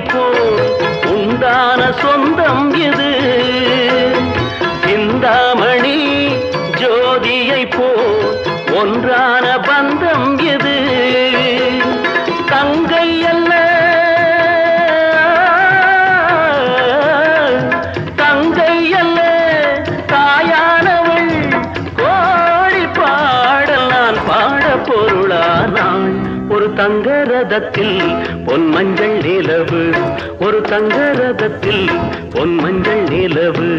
போல் உண்டான சொந்தம் இது சிந்தாமணி ஜோதியை போல் ஒன்றான பந்தம் இது தங்கை அல்ல தங்கை அல்ல தாயானவள் கோடி பாடல் நான் பாட பொருளானாள் ஒரு தங்க ரதத்தில் பொன் மஞ்சள் நிலவு ஒரு தங்க ரதத்தில் பொன் மஞ்சள் நிலவு